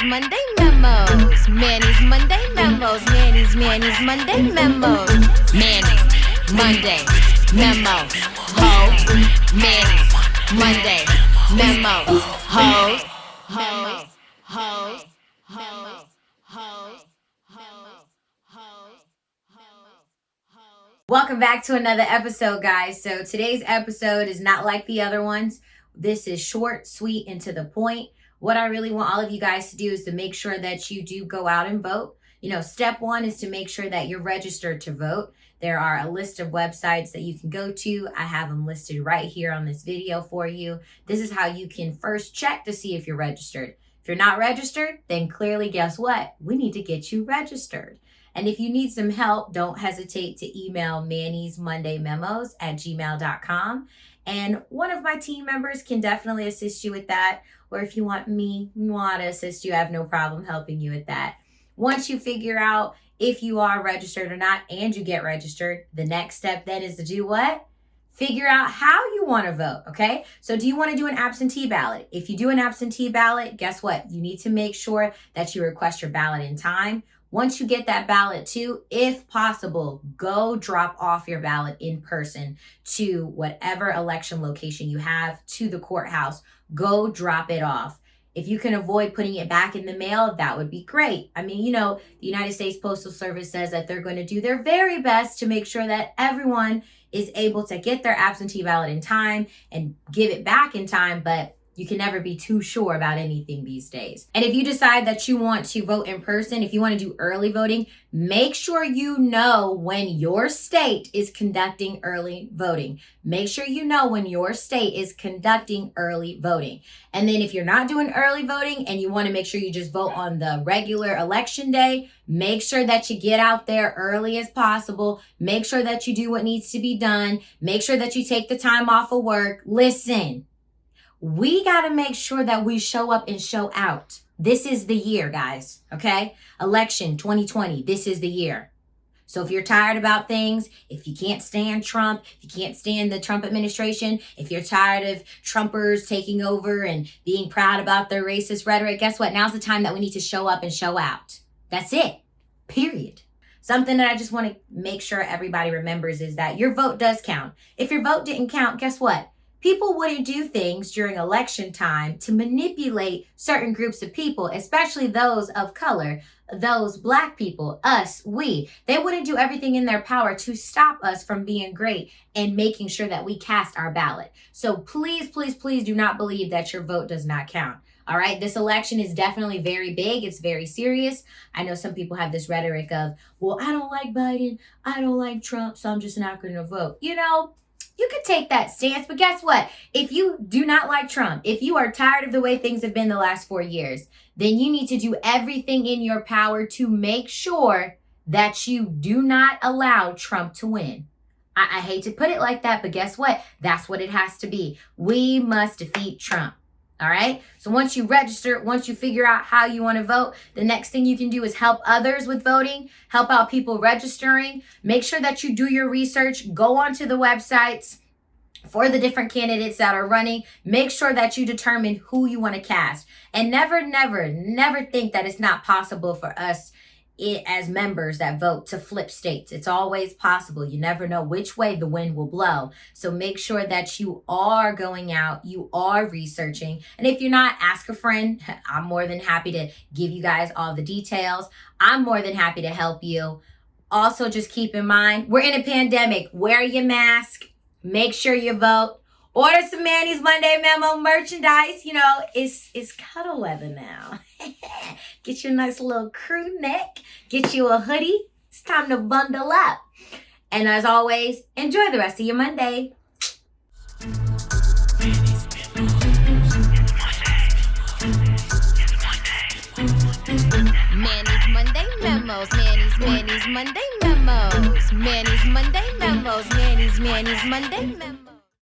Monday memos. Manny's Monday memos. Manny's Monday memos. Manny's Monday memo. Ho. Manny's Monday memo. Hoes. Hoes. Hoes. Hoes. Hoes. Welcome back to another episode, guys. So today's episode is not like the other ones. This is short, sweet, and to the point. What I really want all of you guys to do is to make sure that you do go out and vote. You know, step one is to make sure that you're registered to vote. There are a list of websites that you can go to. I have them listed right here on this video for you. This is how you can first check to see if you're registered. If you're not registered, then clearly guess what? We need to get you registered. And if you need some help, don't hesitate to email mannysmondaymemos@gmail.com. And one of my team members can definitely assist you with that. Or if you want me to assist you, I have no problem helping you with that. Once you figure out if you are registered or not and you get registered, the next step then is to do what? Figure out how you want to vote, okay? So do you want to do an absentee ballot? If you do an absentee ballot, guess what? You need to make sure that you request your ballot in time. Once you get that ballot too, if possible, go drop off your ballot in person to whatever election location you have, to the courthouse. Go drop it off. If you can avoid putting it back in the mail, that would be great. I mean, you know, the United States Postal Service says that they're going to do their very best to make sure that everyone is able to get their absentee ballot in time and give it back in time, but you can never be too sure about anything these days. And if you decide that you want to vote in person, if you want to do early voting, make sure you know when your state is conducting early voting. Make sure you know when your state is conducting early voting. And then if you're not doing early voting and you want to make sure you just vote on the regular election day, make sure that you get out there early as possible. Make sure that you do what needs to be done. Make sure that you take the time off of work. Listen. We got to make sure that we show up and show out. This is the year, guys, okay? Election 2020, this is the year. So if you're tired about things, if you can't stand Trump, if you can't stand the Trump administration, if you're tired of Trumpers taking over and being proud about their racist rhetoric, guess what? Now's the time that we need to show up and show out. That's it, period. Something that I just want to make sure everybody remembers is that your vote does count. If your vote didn't count, guess what? People wouldn't do things during election time to manipulate certain groups of people, especially those of color, those Black people, us, we. They wouldn't do everything in their power to stop us from being great and making sure that we cast our ballot. So please, please, please do not believe that your vote does not count. All right, this election is definitely very big. It's very serious. I know some people have this rhetoric of, well, I don't like Biden, I don't like Trump, so I'm just not going to vote. You know, you could take that stance, but guess what? If you do not like Trump, if you are tired of the way things have been the last 4 years, then you need to do everything in your power to make sure that you do not allow Trump to win. I hate to put it like that, but guess what? That's what it has to be. We must defeat Trump. All right. So once you register, once you figure out how you want to vote, the next thing you can do is help others with voting, help out people registering. Make sure that you do your research. Go onto the websites for the different candidates that are running. Make sure that you determine who you want to cast. And never, never, never think that it's not possible for us as members that vote to flip states. It's always possible. You never know which way the wind will blow. So make sure that you are going out, you are researching. And if you're not, ask a friend. I'm more than happy to give you guys all the details. I'm more than happy to help you. Also, just keep in mind, we're in a pandemic. Wear your mask. Make sure you vote. Order some Manny's Monday Memo merchandise. You know, it's cuddle weather now. Get you a nice little crew neck. Get you a hoodie. It's time to bundle up. And as always, enjoy the rest of your Monday. Manny's Monday memos. Manny's Monday memos. Manny's Monday memos. Manny's Monday memos.